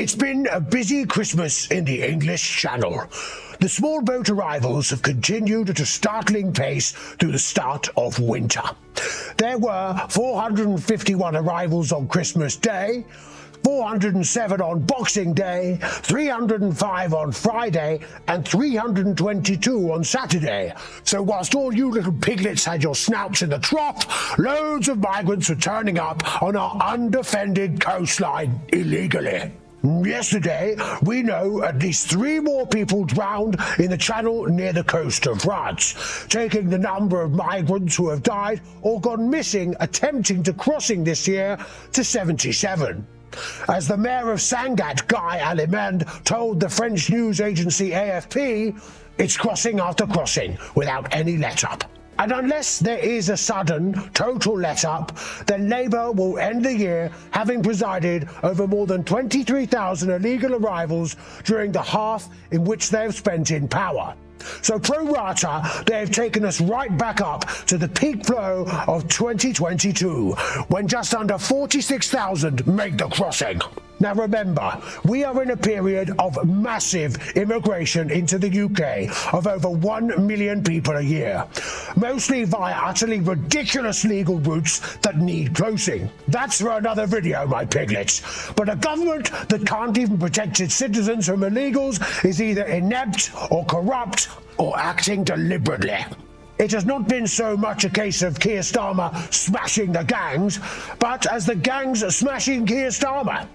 It's been a busy Christmas in the English Channel. The small boat arrivals have continued at a startling pace through the start of winter. There were 451 arrivals on Christmas Day, 407 on Boxing Day, 305 on Friday, and 322 on Saturday. So whilst all you little piglets had your snouts in the trough, loads of migrants were turning up on our undefended coastline illegally. Yesterday, we know at least 3 more people drowned in the channel near the coast of France, taking the number of migrants who have died or gone missing attempting to crossing this year to 77. As the mayor of Sangatte, Guy Alimand, told the French news agency AFP, it's crossing after crossing without any let-up. And unless there is a sudden, total let-up, then Labour will end the year having presided over more than 23,000 illegal arrivals during the half in which they have spent in power. So pro rata, they have taken us right back up to the peak flow of 2022, when just under 46,000 made the crossing. Now remember, we are in a period of massive immigration into the UK of over 1 million people a year, mostly via utterly ridiculous legal routes that need closing. That's for another video, my piglets. But a government that can't even protect its citizens from illegals is either inept or corrupt or acting deliberately. It has not been so much a case of Kier Starmer smashing the gangs, but as the gangs smashing Kier Starmer.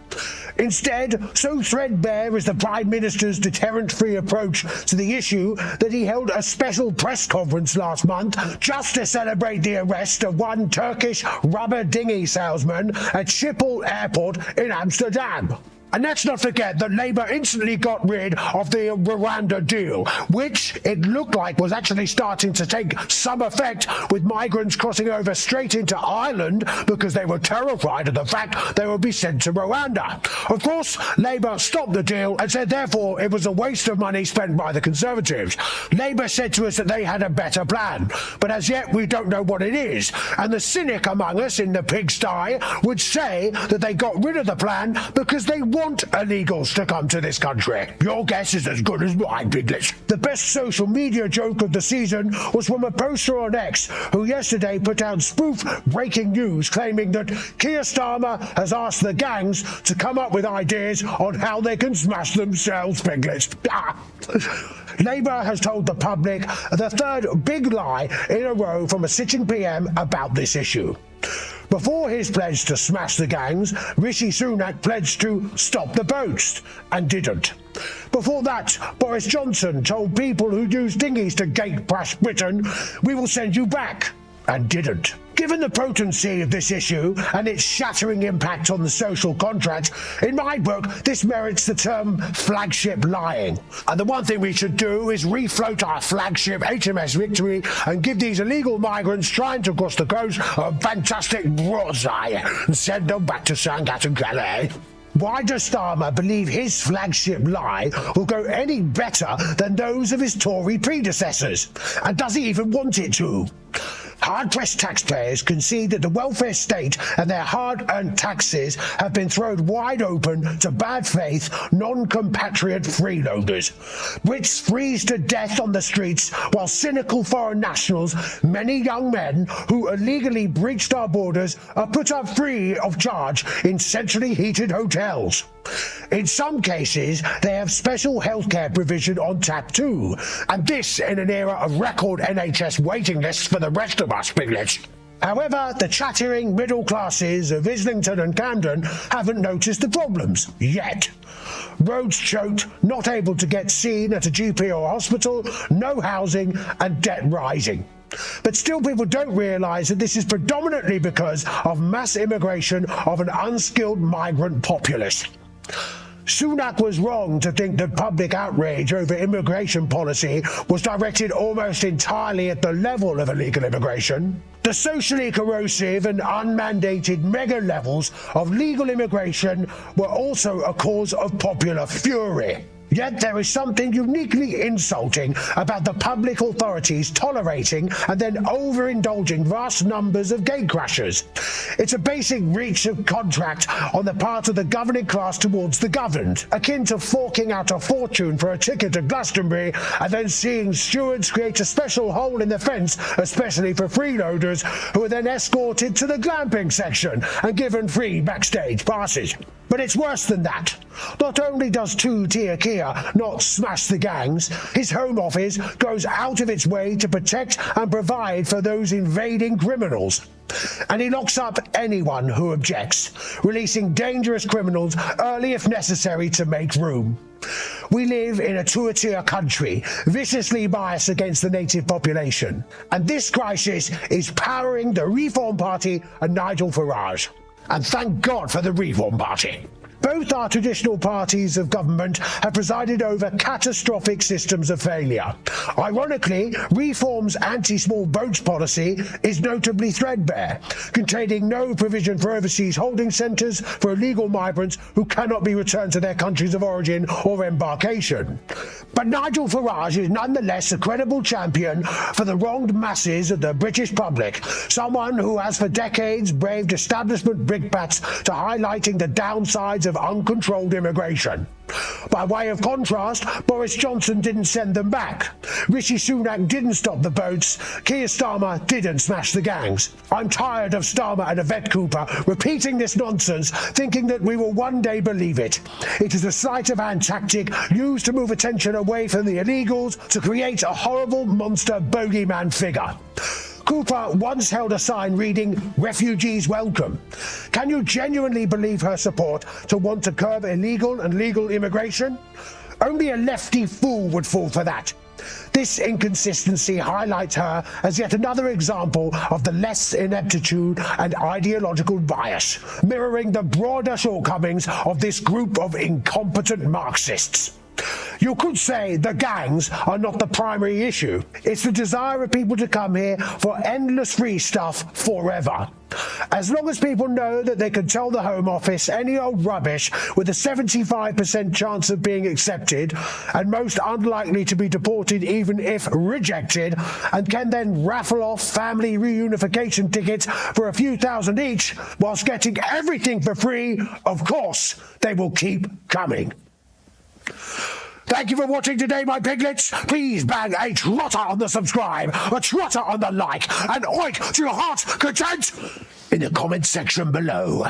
Instead, so threadbare is the Prime Minister's deterrent-free approach to the issue that he held a special press conference last month just to celebrate the arrest of one Turkish rubber dinghy salesman at Schiphol Airport in Amsterdam. And let's not forget that Labour instantly got rid of the Rwanda deal, which it looked like was actually starting to take some effect, with migrants crossing over straight into Ireland because they were terrified of the fact they would be sent to Rwanda. Of course, Labour stopped the deal and said therefore it was a waste of money spent by the Conservatives. Labour said to us that they had a better plan, but as yet we don't know what it is, and the cynic among us in the pigsty would say that they got rid of the plan because they want illegals to come to this country. Your guess is as good as mine, piglets. The best social media joke of the season was from a poster on X who yesterday put out spoof breaking news claiming that Kier Starmer has asked the gangs to come up with ideas on how they can smash themselves, piglets. Labour has told the public the third big lie in a row from a sitting PM about this issue. Before his pledge to smash the gangs, Rishi Sunak pledged to stop the boats, and didn't. Before that, Boris Johnson told people who use dinghies to gate crash Britain, we will send you back, and didn't. Given the potency of this issue and its shattering impact on the social contract, in my book, this merits the term flagship lying. And the one thing we should do is refloat our flagship HMS Victory and give these illegal migrants trying to cross the coast a fantastic broadside and send them back to Sangatte and Calais. Why does Starmer believe his flagship lie will go any better than those of his Tory predecessors? And does he even want it to? Hard-pressed taxpayers concede that the welfare state and their hard-earned taxes have been thrown wide open to bad-faith, non-compatriot freeloaders. Brits freeze to death on the streets while cynical foreign nationals, many young men who illegally breached our borders, are put up free of charge in centrally heated hotels. In some cases, they have special healthcare provision on tap too, and this in an era of record NHS waiting lists for the rest of us, piglets. However, the chattering middle classes of Islington and Camden haven't noticed the problems, yet. Roads choked, not able to get seen at a GP or hospital, no housing, and debt rising. But still people don't realise that this is predominantly because of mass immigration of an unskilled migrant populace. Sunak was wrong to think that public outrage over immigration policy was directed almost entirely at the level of illegal immigration. The socially corrosive and unmandated mega levels of legal immigration were also a cause of popular fury. Yet there is something uniquely insulting about the public authorities tolerating and then overindulging vast numbers of gatecrashers. It's a basic breach of contract on the part of the governing class towards the governed, akin to forking out a fortune for a ticket to Glastonbury and then seeing stewards create a special hole in the fence, especially for freeloaders, who are then escorted to the glamping section and given free backstage passes. But it's worse than that. Not only does two-tier Kier not smash the gangs, his Home Office goes out of its way to protect and provide for those invading criminals. And he locks up anyone who objects, releasing dangerous criminals early if necessary to make room. We live in a two-tier country, viciously biased against the native population. And this crisis is powering the Reform Party and Nigel Farage. And thank God for the Reform Party. Both our traditional parties of government have presided over catastrophic systems of failure. Ironically, Reform's anti-small boats policy is notably threadbare, containing no provision for overseas holding centres for illegal migrants who cannot be returned to their countries of origin or embarkation. But Nigel Farage is nonetheless a credible champion for the wronged masses of the British public, someone who has for decades braved establishment brickbats to highlighting the downsides of uncontrolled immigration. By way of contrast, Boris Johnson didn't send them back. Rishi Sunak didn't stop the boats. Kier Starmer didn't smash the gangs. I'm tired of Starmer and Yvette Cooper repeating this nonsense, thinking that we will one day believe it. It is a sleight-of-hand tactic used to move attention away from the illegals to create a horrible monster bogeyman figure. Cooper once held a sign reading, "Refugees welcome." Can you genuinely believe her support to want to curb illegal and legal immigration? Only a lefty fool would fall for that. This inconsistency highlights her as yet another example of the less ineptitude and ideological bias, mirroring the broader shortcomings of this group of incompetent Marxists. You could say the gangs are not the primary issue. It's the desire of people to come here for endless free stuff forever. As long as people know that they can tell the Home Office any old rubbish with a 75% chance of being accepted and most unlikely to be deported even if rejected, and can then raffle off family reunification tickets for a few thousand each whilst getting everything for free, of course they will keep coming. Thank you for watching today, my piglets. Please bang a trotter on the subscribe, a trotter on the like, and oink to your heart's content in the comment section below.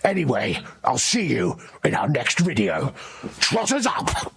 Anyway, I'll see you in our next video. Trotters up!